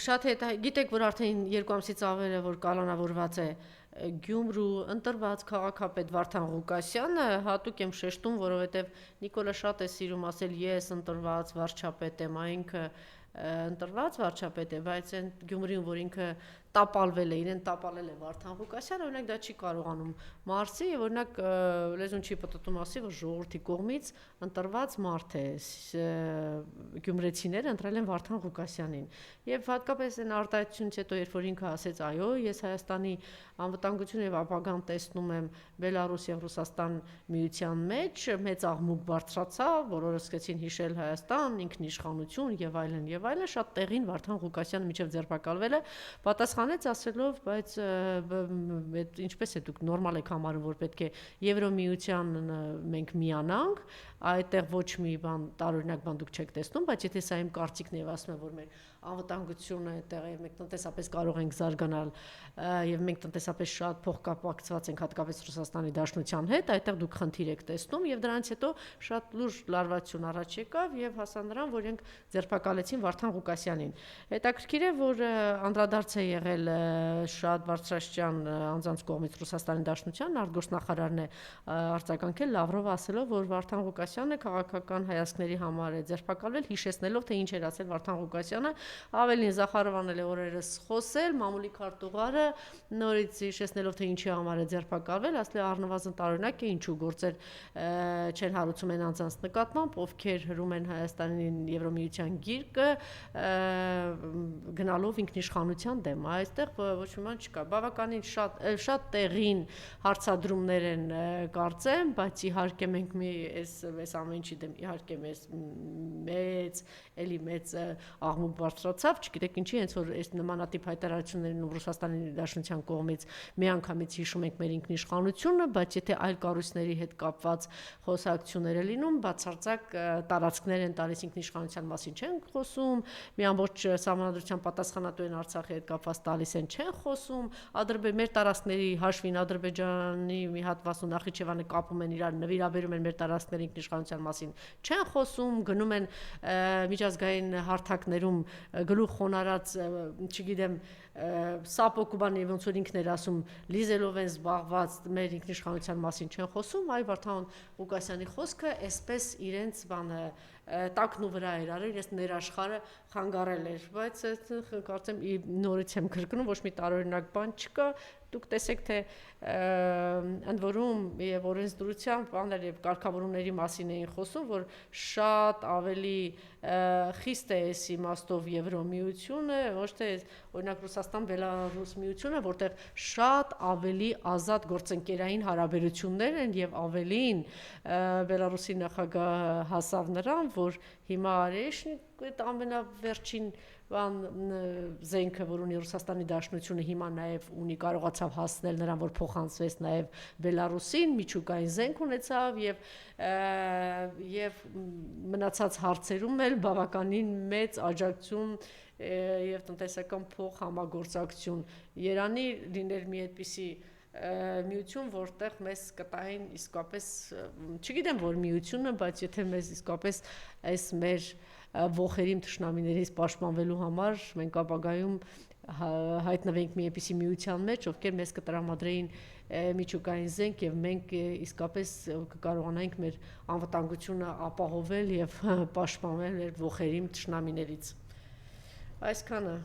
Շատ գիտեք, որ արդեն 2 ամսից ավել է, որ կալանավորված է Գյումրու ընտրված քաղաքապետ Վարդան Ղուկասյանը, հատուկ եմ շեշտում, որովհետև Նիկոլը շատ է սիրում ասել ես ընտրված վարչապետ եմ, ինքը ընտրված վարչապետ է, բայց այն Գյումրիում, որ ինքը տապալվել է, իրեն տապալել է Վարդան Ղուկասյանը, օրինակ դա չի կարողանում մարսի, եւ օրինակ լեզուն չի պտտում ասի, որ ժողովրդի կողմից ընտրված մարդ է, գյումրեցիները ընտրել են Վարդան Ղուկասյանին, եւ հատկապես այն արտահայտությունից հետո, երբ որ ինքը ասեց, այո, ես Հայաստանի անվտանգություն եւ ապագան տեսնում եմ Բելարուս եւ Ռուսաստան միության մեջ, մեծ աղմուկ բարձրացավ, բոլորը սկսեցին հիշել Հայաստան, ինքնիշխանություն եւ այլն, շատ տեղին Վարդան Ղուկասյանը միջև ձերբակալվել է, պատասխանեց ասելով, բայց ինչպես է դուք նորմալ եք համարում, որ պետք է Եվրոմիության մենք միանանք, այդտեղ ոչ մի բան տարօրինակ բան դուք չեք տեսնում, բայց եթե սա իմ կարծիքն է եւ ասում եմ, որ մեր անվտանգությունը այդտեղ է, մենք տնտեսապես կարող ենք զարգանալ եւ մենք տնտեսապես շատ փոխկապակցված ենք հատկապես Ռուսաստանի Դաշնության հետ, այդտեղ դուք խնդիր եք տեսնում եւ դրանից հետո շատ լուրջ լարվածություն առաջ եկավ եւ հասան նրան, որ իրենք ձերբակալեցին Վարդան Ղուկասյանին։ Հետաքրքիր է, որ անդրադարձ է եղել շատ բարձրաստիճան անձանց կողմից Ռուսաստանի Դաշնության արտգործնախարարն է արձագանքել Լավրովը ասելով, որ Վարդան Ղուկասյանը քաղաքական հայացքների համար է ձերբակալվել, հիշեցնելով թե ինչ էր ասել Վարդան Ղուկասյանը, ավելին Զախարովան էլ օրերս խոսել, մամուլի քարտուղարը նորից հիշեցնելով թե ինչի համար է ձերբակալվել, ասել է առնվազն տարօրինակ է, ինչու գործեր չեն հարուցում են անձանց նկատմամբ, ովքեր հրում են Հայաստանին Եվրոմիության գիրկը, գնալով ինքնիշխանության դեմ, այստեղ ոչ մի բան չկա, բավականին շատ տեղին հարցադրումներ են կարծեմ, բայց իհարկե մենք այս ամեն ինչի դեմ իհարկե մեծ աղմուկ բարձրացավ, չգիտեք ինչի, հենց որ այս նմանատիպ հայտարարություններին ու Ռուսաստանի Դաշնության կողմից միանգամից հիշում ենք մեր ինքնիշխանությունը, բայց եթե այլ կառույցների հետ կապված խոսակցություններ են լինում, բացարձակ տարածքներ են տալիս ինքնիշխանության մասին չեն խոսում, մի ամբողջ սահմանադրության պատասխանատու են Արցախի հետ կապված տալիս են չեն խոսում, մեր տարածքների հաշվին Ադրբեջանի մի հատված ու Նախիջևանը կապում են իրար, նվիրաբերում են մեր տարածքների ինքնիշխանության մասին չեն խոսում, գնում են միջազգային հարթակներում գլուխ խոնարած, չգիտեմ, Սապոկուբան եւ ոնց որ ինքն էր ասում, լիզելով են զբաղված մեր ինքնիշխանության մասին չեն խոսում, այ Վարդան Ղուկասյանի խոսքը այսպես իրենց բանը տակն ու վրա էր արել, ես ներաշխարը խանգարել էր, բայց կարծեմ նորից եմ կրկնում, ոչ մի տարօրինակ բան չկա, դուք տեսեք թե ընդ որում եւ օրենսդրությամբ բաներ եւ կարգավորումների մասին էին խոսում, որ շատ ավելի խիստ է այս իմաստով Եվրոմիությունը, ոչ թե օրինակ Ռուսաստան-Բելարուս միությունը, որտեղ շատ ավելի ազատ գործընկերային հարաբերություններ են եւ ավելին Բելարուսի նախագահը հասավ նրան, որ հիմա Արեշնիկ այդ ամենավերջին զենքը, որ ունի Ռուսաստանի Դաշնությունը հիմա նաև ունի կարողացավ հասնել նրան, որ փոխանցվեց նաև Բելարուսին, միջուկային զենք ունեցավ եւ մնացած հարցերում էլ բավականին մեծ աջակցություն եւ տնտեսական փոխհամագործակցություն։ Երանի լիներ մի այդպիսի միություն, որտեղ մեզ կտային իսկապես, չգիտեմ որ միությունը, բայց եթե մեզ իսկապես այս մեր ողերիմ թշնամիներից պաշտպանվելու համար մենք ապագայում հայտնվենք մի այնպիսի միության մեջ, ովքեր մեզ կտրամադրեին միջուկային զենք եւ մենք իսկապես կկարողանայինք մեր անվտանգությունը ապահովել եւ պաշտպանվել մեր ողերիմ թշնամիներից։ Այսքանը